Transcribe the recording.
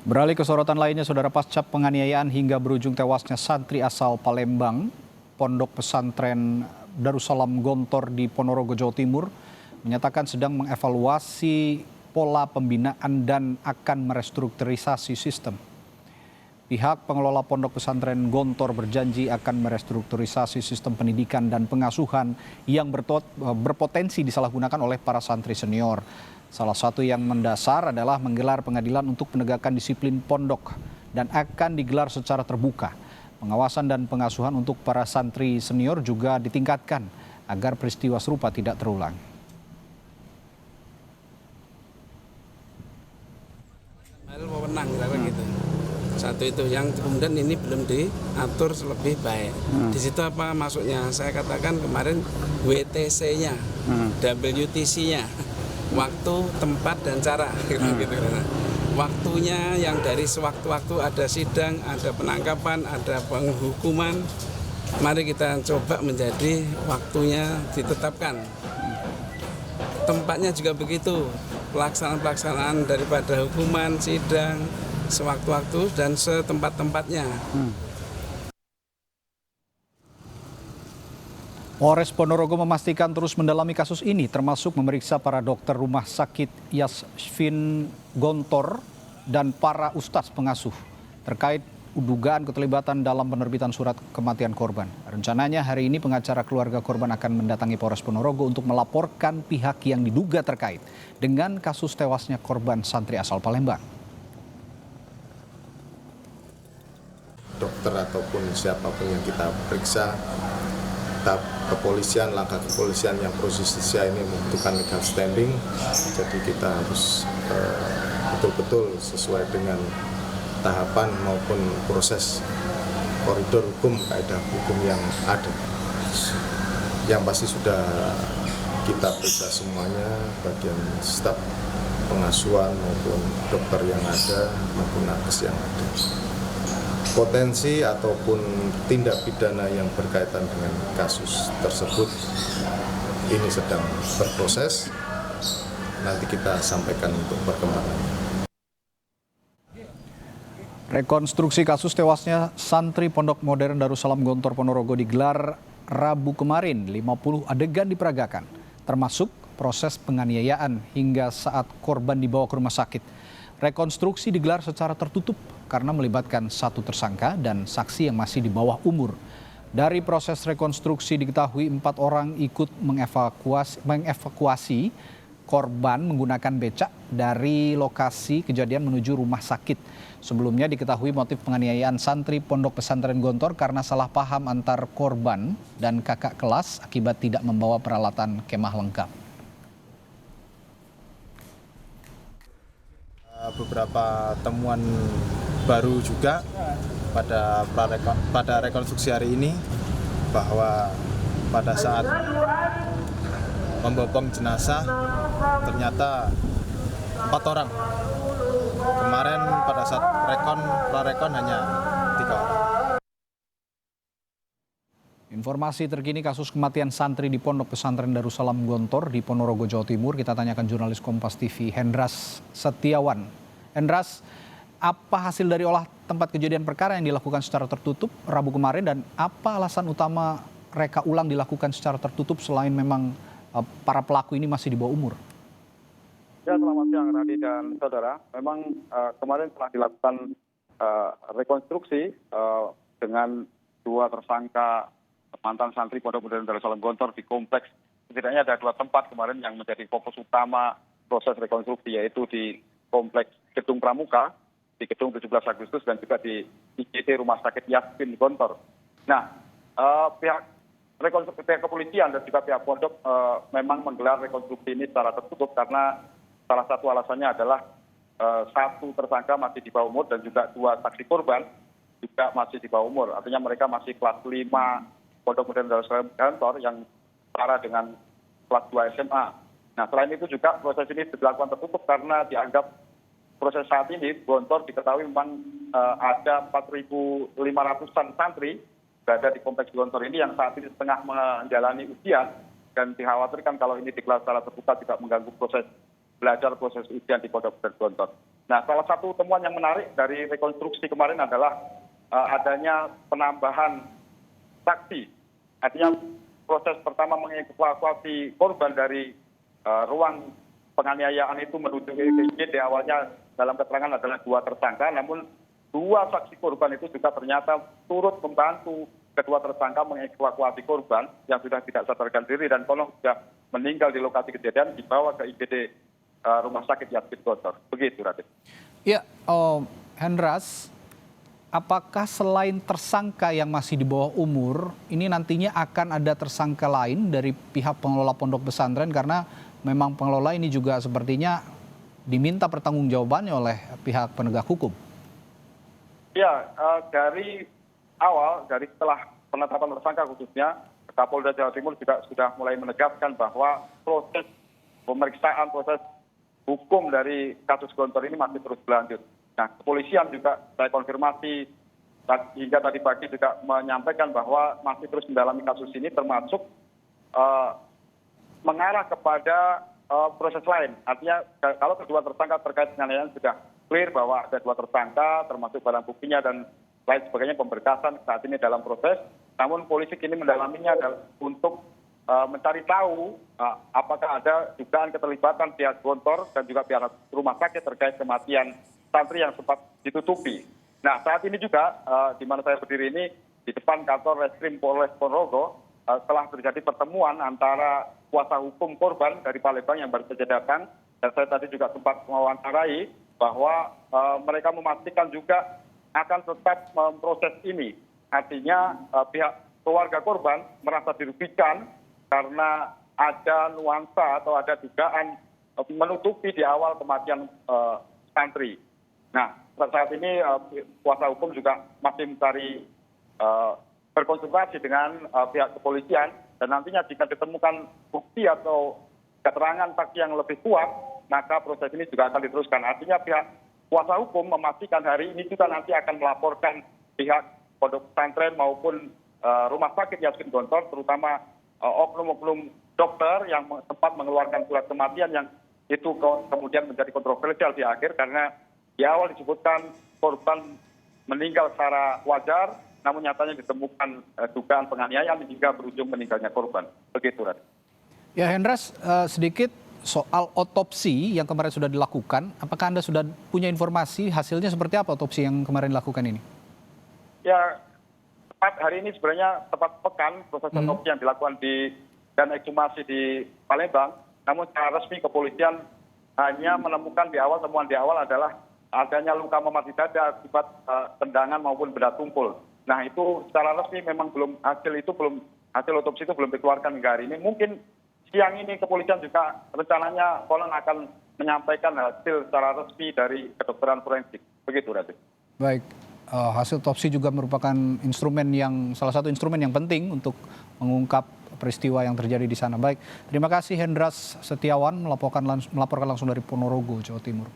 Beralih ke sorotan lainnya, saudara, pasca penganiayaan hingga berujung tewasnya santri asal Palembang, Pondok Pesantren Darussalam Gontor di Ponorogo, Jawa Timur, menyatakan sedang mengevaluasi pola pembinaan dan akan merestrukturisasi sistem. Pihak pengelola Pondok Pesantren Gontor berjanji akan merestrukturisasi sistem pendidikan dan pengasuhan yang berpotensi disalahgunakan oleh para santri senior. Salah satu yang mendasar adalah menggelar pengadilan untuk penegakan disiplin pondok dan akan digelar secara terbuka. Pengawasan dan pengasuhan untuk para santri senior juga ditingkatkan agar peristiwa serupa tidak terulang. Wewenang gitu. Satu itu yang kemudian ini belum diatur lebih baik. Di situ apa masuknya? Saya katakan kemarin WTC-nya, WTC-nya, waktu, tempat dan cara. Gitu. Waktunya yang dari sewaktu-waktu ada sidang, ada penangkapan, ada penghukuman. Mari kita coba menjadi waktunya ditetapkan. Tempatnya juga begitu. Pelaksanaan daripada hukuman, sidang, sewaktu-waktu dan setempat-tempatnya. Polres Ponorogo memastikan terus mendalami kasus ini, termasuk memeriksa para dokter rumah sakit Yasfin Gontor dan para ustadz pengasuh terkait dugaan keterlibatan dalam penerbitan surat kematian korban. Rencananya hari ini pengacara keluarga korban akan mendatangi Polres Ponorogo untuk melaporkan pihak yang diduga terkait dengan kasus tewasnya korban santri asal Palembang. Dokter ataupun siapapun yang kita periksa, tahap kepolisian, langkah kepolisian yang prosesnya ini membutuhkan legal standing, jadi kita harus betul-betul sesuai dengan tahapan maupun proses koridor hukum, kaidah hukum yang ada. Yang pasti sudah kita periksa semuanya, bagian staf pengasuhan maupun dokter yang ada maupun nakes yang ada. Potensi ataupun tindak pidana yang berkaitan dengan kasus tersebut ini sedang berproses, nanti kita sampaikan untuk perkembangannya. Rekonstruksi kasus tewasnya santri Pondok Modern Darussalam Gontor Ponorogo digelar Rabu kemarin. 50 adegan diperagakan, termasuk proses penganiayaan hingga saat korban dibawa ke rumah sakit. Rekonstruksi digelar secara tertutup karena melibatkan satu tersangka dan saksi yang masih di bawah umur. Dari proses rekonstruksi diketahui 4 orang ikut mengevakuasi korban menggunakan becak dari lokasi kejadian menuju rumah sakit. Sebelumnya diketahui motif penganiayaan santri Pondok Pesantren Gontor karena salah paham antar korban dan kakak kelas akibat tidak membawa peralatan kemah lengkap. Beberapa temuan baru juga pada rekonstruksi hari ini, bahwa pada saat membopong jenazah ternyata 4 orang. Kemarin pada saat prarekon hanya 3 orang. Informasi terkini kasus kematian santri di Pondok Pesantren Darussalam Gontor di Ponorogo, Jawa Timur, kita tanyakan jurnalis Kompas TV Hendras Setiawan. Hendras, apa hasil dari olah tempat kejadian perkara yang dilakukan secara tertutup Rabu kemarin dan apa alasan utama reka ulang dilakukan secara tertutup selain memang para pelaku ini masih di bawah umur? Ya, selamat siang Radi dan saudara. Memang kemarin telah dilakukan rekonstruksi dengan 2 tersangka mantan santri Pondok Modern Darussalam Gontor di kompleks. Setidaknya ada 2 tempat kemarin yang menjadi fokus utama proses rekonstruksi, yaitu di kompleks Gedung Pramuka, di Gedung 17 Agustus dan juga di IGD Rumah Sakit Yasfin Gontor. Nah, pihak kepolisian dan juga pihak pondok memang menggelar rekonstruksi ini secara tertutup karena salah satu alasannya adalah 1 tersangka masih di bawah umur dan juga 2 saksi korban juga masih di bawah umur. Artinya mereka masih kelas 5 Pondok Modern Darussalam Gontor yang setara dengan kelas 2 SMA. Nah, selain itu juga proses ini dilakukan tertutup karena dianggap proses saat ini Gontor diketahui memang ada 4.500-an santri berada di kompleks Gontor ini yang saat ini tengah menjalani ujian dan dikhawatirkan kalau ini digelar secara terbuka juga mengganggu proses belajar, proses ujian di Pondok Pesantren Gontor. Nah, salah satu temuan yang menarik dari rekonstruksi kemarin adalah adanya penambahan saksi. Artinya proses pertama mengevakuasi korban dari ruang penganiayaan itu menuju ke IGD awalnya dalam keterangan adalah 2 tersangka, namun 2 saksi korban itu juga ternyata turut membantu kedua tersangka mengevakuasi korban yang sudah tidak sadarkan diri dan konon sudah meninggal di lokasi kejadian, dibawa ke IGD Rumah Sakit Yasin Gontor. Begitu, Radit. Ya, Hendras, apakah selain tersangka yang masih di bawah umur, ini nantinya akan ada tersangka lain dari pihak pengelola pondok pesantren, karena memang pengelola ini juga sepertinya diminta pertanggungjawabannya oleh pihak penegak hukum? Ya, dari awal, dari setelah penetapan tersangka khususnya, Kapolda Jawa Timur juga sudah mulai menegaskan bahwa proses pemeriksaan, proses hukum dari kasus Gontor ini masih terus berlanjut. Nah, kepolisian juga saya konfirmasi hingga tadi pagi juga menyampaikan bahwa masih terus mendalami kasus ini, termasuk mengarah kepada proses lain. Artinya kalau kedua tersangka terkait penganiayaan sudah clear bahwa ada 2 tersangka, termasuk barang buktinya dan lain sebagainya, pemberkasan saat ini dalam proses. Namun polisi kini mendalaminya untuk mencari tahu apakah ada dugaan keterlibatan pihak Gontor dan juga pihak rumah sakit terkait kematian santri yang sempat ditutupi. Nah, saat ini juga di mana saya berdiri ini, di depan kantor Reskrim Polres Ponorogo, telah terjadi pertemuan antara kuasa hukum korban dari Palembang yang baru saja datang, dan saya tadi juga sempat mewawancarai bahwa mereka memastikan juga akan tetap memproses ini. Artinya pihak keluarga korban merasa dirugikan karena ada nuansa atau ada dugaan menutupi di awal kematian santri. Nah, saat ini kuasa hukum juga masih mencari berkonsultasi dengan pihak kepolisian, dan nantinya jika ditemukan bukti atau keterangan saksi yang lebih kuat, maka proses ini juga akan diteruskan. Artinya pihak kuasa hukum memastikan hari ini juga nanti akan melaporkan pihak pondok pesantren maupun rumah sakit Yasin Gontor, terutama oknum-oknum dokter yang sempat mengeluarkan surat kematian yang itu kemudian menjadi kontroversial di akhir, karena di awal disebutkan korban meninggal secara wajar, namun nyatanya ditemukan dugaan penganiayaan hingga berujung meninggalnya korban. Begitu, Rad. Ya, Hendras, sedikit soal otopsi yang kemarin sudah dilakukan. Apakah Anda sudah punya informasi hasilnya seperti apa otopsi yang kemarin dilakukan ini? Ya, tepat hari ini sebenarnya tepat pekan proses otopsi yang dilakukan dan ekshumasi di Palembang. Namun secara resmi kepolisian hanya menemukan temuan di awal adalah adanya luka memar di dada akibat tendangan maupun benda tumpul. Nah, itu secara resmi memang hasil otopsi itu belum dikeluarkan hingga hari ini. Mungkin siang ini kepolisian juga rencananya konon akan menyampaikan hasil secara resmi dari kedokteran forensik. Begitu, Radit. Baik, hasil otopsi juga merupakan salah satu instrumen yang penting untuk mengungkap peristiwa yang terjadi di sana. Baik, terima kasih Hendras Setiawan melaporkan langsung dari Ponorogo, Jawa Timur.